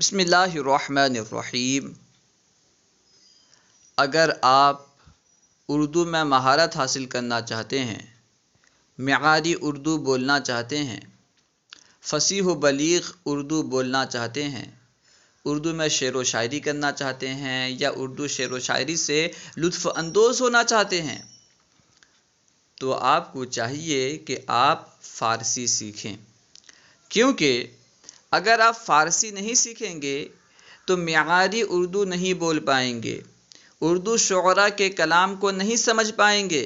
بسم اللہ الرحمن الرحیم۔ اگر آپ اردو میں مہارت حاصل کرنا چاہتے ہیں، معیاری اردو بولنا چاہتے ہیں، فصیح و بلیغ اردو بولنا چاہتے ہیں، اردو میں شعر و شاعری کرنا چاہتے ہیں یا اردو شعر و شاعری سے لطف اندوز ہونا چاہتے ہیں، تو آپ کو چاہیے کہ آپ فارسی سیکھیں، کیونکہ اگر آپ فارسی نہیں سیکھیں گے تو معیاری اردو نہیں بول پائیں گے، اردو شعراء کے کلام کو نہیں سمجھ پائیں گے،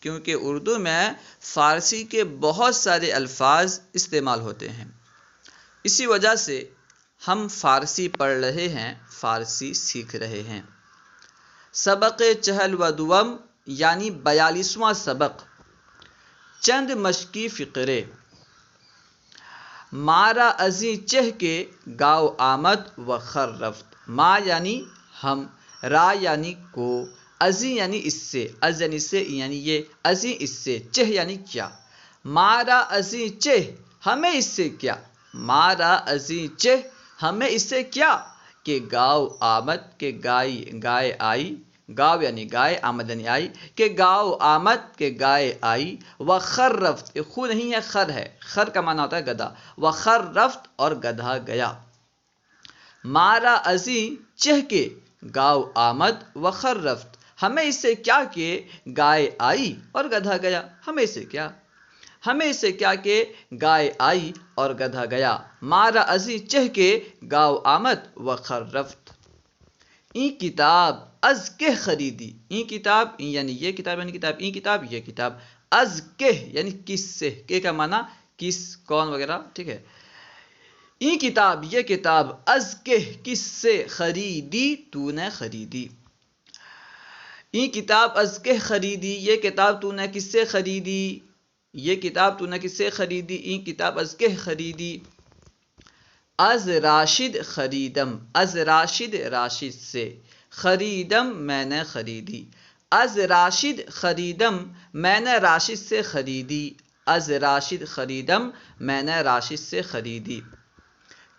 کیونکہ اردو میں فارسی کے بہت سارے الفاظ استعمال ہوتے ہیں۔ اسی وجہ سے ہم فارسی پڑھ رہے ہیں، فارسی سیکھ رہے ہیں۔ سبق چہل و دوم یعنی 42واں سبق، چند مشقی فقرے۔ مارا ازیں چہ کے گاؤ آمد و خر رفت۔ ما یعنی ہم، را یعنی کو، ازیں یعنی اس سے، از یعنی سے، یعنی یہ، ازیں اس سے، چہ یعنی کیا۔ مارا ازیں چہ ہمیں اس سے کیا، مارا ازیں چہ ہمیں اس سے کیا، کہ گاؤ آمد کہ گائے آئی، گاؤ یعنی گائے، آمد یعنی آئی، کہ گاؤ آمد کہ گائے آئی، و خر رفت، یہ خو نہیں ہے خر ہے، خر کا معنی ہوتا ہے گدھا، و خر رفت اور گدھا گیا۔ مارا ازیں چہ کے گاؤ آمد و خر رفت، ہمیں اس سے کیا کہ گائے آئی اور گدھا گیا، ہمیں اس سے کیا، ہمیں اس سے کیا کہ گائے آئی اور گدھا گیا۔ مارا ازیں چہ کے گاؤ آمد و خر رفت۔ این کتاب از کہ خریدی، این کتاب، این یعنی یہ کتاب، یعنی کتاب، این کتاب یہ کتاب، از کہ یعنی کس سے، کہ کا معنی کس، کون وغیرہ، ٹھیک ہے۔ این کتاب یہ کتاب از کہ کس سے خریدی تو نے خریدی، این کتاب از کہ خریدی، یہ کتاب تو نے کس سے خریدی، یہ کتاب تو نے کس سے خریدی، این کتاب از کہ خریدی۔ از راشد خریدم، از راشد راشد سے، خریدم میں نے خریدی، از راشد خریدم میں نے راشد سے خریدی، از راشد خریدم میں نے راشد سے خریدی۔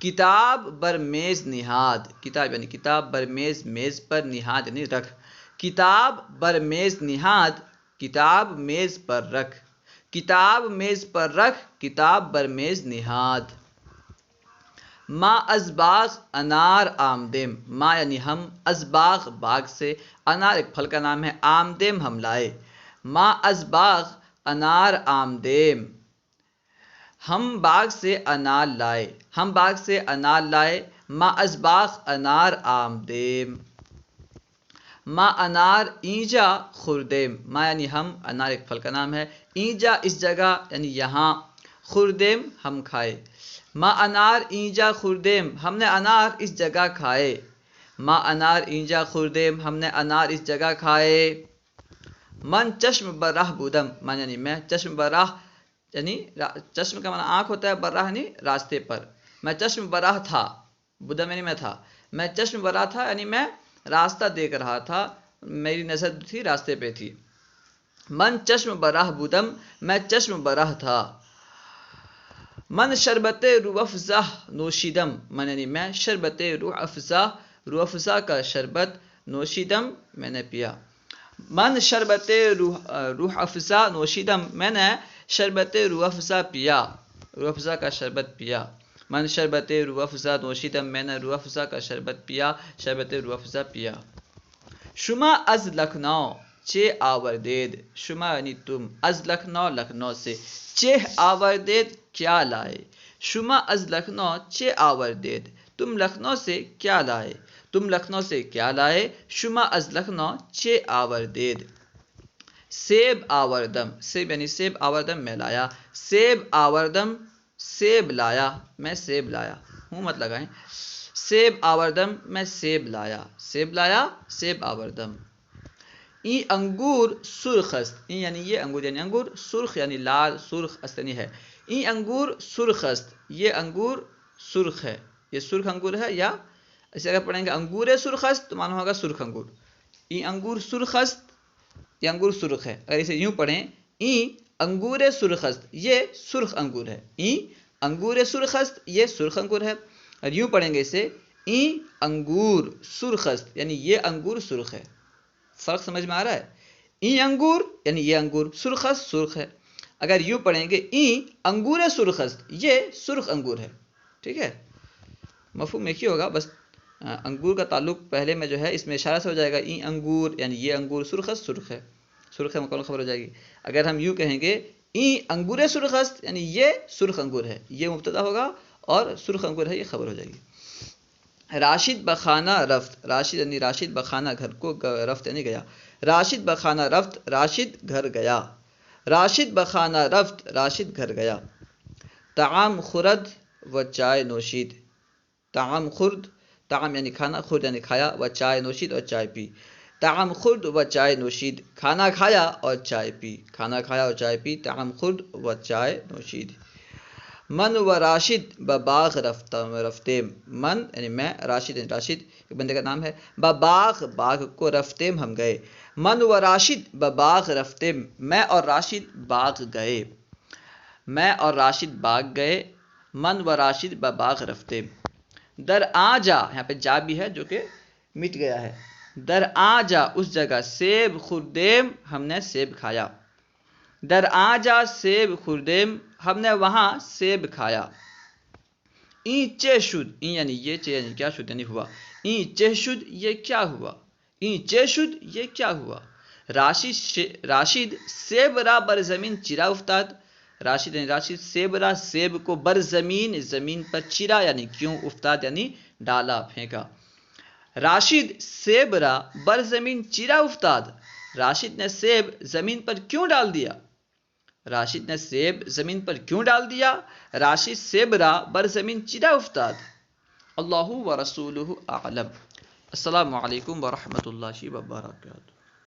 کتاب بر میز نہاد، کتاب یعنی کتاب، بر میز میز پر، نہاد یعنی رکھ، کتاب بر میز نہاد، کتاب میز پر رکھ، کتاب میز پر رکھ، کتاب بر میز نہاد۔ ما از باغ انار آمدیم، ما یعنی ہم، از باغ باغ سے، انار ایک پھل کا نام ہے، آمدیم ہم لائے، ما از باغ انار آمدیم، ہم باغ سے انار لائے، ہم باغ سے انار لائے، ما از باغ انار آمدیم۔ ما انار اینجا خوردیم، ما یعنی ہم، انار ایک پھل کا نام ہے، اینجا اس جگہ یعنی یہاں، خوردیم ہم کھائے، ما انار اینجا خوردیم ہم نے انار اس جگہ کھائے، ما انار اینجا خوردیم ہم نے انار اس جگہ کھائے۔ من چشم براہ بودم، من یعنی میں، چشم براہ یعنی چشم کا معنی آنکھ ہوتا ہے، براہ یعنی راستے پر، میں چشم براہ تھا، بودم یعنی میں تھا، میں چشم براہ تھا یعنی میں راستہ دیکھ رہا تھا، میری نظر تھی راستے پہ تھی۔ من چشم براہ بودم، میں چشم براہ تھا۔ من شربت روح افزا نوشیدم، من یعنی میں، شربت روح افزا، روح افزا کا شربت، نوشیدم میں نے پیا۔ من شربت روح افزا نوشیدم، میں نے شربت روح افزا پیا، روح افزا کا شربت پیا۔ من شربت روح افزا نوشیدم، میں نے روح افزا کا شربت پیا، شربت روح افزا پیا۔ شما از لکھنؤ چه آوردید، شما یعنی تم، از لکھنؤ لکھنؤ سے، چه آوردید کیا لائے، شما از لکھنؤ چه آوردید تم لکھنؤ سے کیا لائے، تم لکھنؤ سے کیا لائے، شما از لکھنؤ چه آوردید۔ سیب آوردم، سیب یعنی سیب، آوردم میں لایا، سیب آوردم سیب لایا، میں سیب لایا، ہوں مت لگائیں، سیب آوردم میں سیب لایا، سیب لایا، سیب آوردم۔ این انگور سرخ است، این یعنی یہ انگور یعنی انگور، سرخ یعنی لال، سرخ استنی ہے، این انگور سرخ است، یہ انگور سرخ ہے، یہ سرخ انگور ہے، یا اسے اگر پڑھیں گے انگور سرخ است تو معنی ہوگا سرخ انگور، این انگور سرخ است، یہ انگور سرخ ہے، اگر اسے یوں پڑھیں این انگور سرخ است، یہ سرخ انگور ہے، این انگور سرخ است، یہ سرخ انگور ہے، اور یوں پڑھیں گے اسے این انگور سرخ است یعنی یہ انگور سرخ ہے. فرق سمجھ میں آ رہا ہے؟ این انگور یعنی یہ انگور، سرخ است سرخ ہے. اگر یوں پڑھیں گے این انگور سرخ است، یہ سرخ انگور ہے. ٹھیک ہے، مفہوم ایک ہی ہوگا، بس انگور کا تعلق پہلے میں جو ہے اس میں اشارہ سے ہو جائے گا، این انگور یعنی یہ انگور سرخ است سرخ ہے، سرخ ہے مکمل خبر ہو جائے گی. اگر ہم یوں کہیں گے این انگور سرخ است یعنی یہ سرخ انگور ہے، یہ مبتدا ہوگا اور سرخ انگور ہے یہ خبر ہو جائے گی. راشد بخانہ رفت، راشد یعنی راشد بخانہ گھر کو، رفت یعنی گیا. راشد بخانہ رفت، راشد گھر گیا. راشد بخانہ رفت، راشد گھر گیا. طعام خورد و چائے نوشید، طعام خورد، طعام یعنی کھانا، خورد یعنی کھایا، و چائے نوشید اور چائے پی. طعام خورد و چائے نوشید، کھانا کھایا اور چائے پی، کھانا کھایا اور چائے پی. طعام خورد و چائے نوشید. من و راشد بباغ رفتیم، من یعنی میں، راشد یعنی راشد ایک بندے کا نام ہے، بباغ باغ کو، رفتیم ہم گئے. من و راشد بباغ رفتیم، میں اور راشد باغ گئے، میں اور راشد باغ گئے. من و راشد بباغ رفتیم. در آ جا، یہاں پہ جا بھی ہے جو کہ مٹ گیا ہے. در آ جا اس جگہ، سیب خوردیم ہم نے سیب کھایا. در آ جا سیب خوردیم، ہم نے وہاں سیب کھایا. این چه شد، این یعنی یہ، چه یعنی کیا، شد یعنی ہوا. این چه شد یہ کیا ہوا، این چه شد یہ کیا ہوا. راشد سیب را بر زمین چرا افتاد، راشد یعنی راشد، سیب را سیب کو، بر زمین زمین پر، چرا یعنی کیوں، افتاد یعنی ڈالا پھینکا. راشد سیب را بر زمین چرا افتاد، راشد نے سیب زمین پر کیوں ڈال دیا، راشد نے سیب زمین پر کیوں ڈال دیا. راشد سیب را بر زمین چرا افتاد. اللہ و رسولہ اعلم. السلام علیکم ورحمۃ اللہ وبرکاتہ.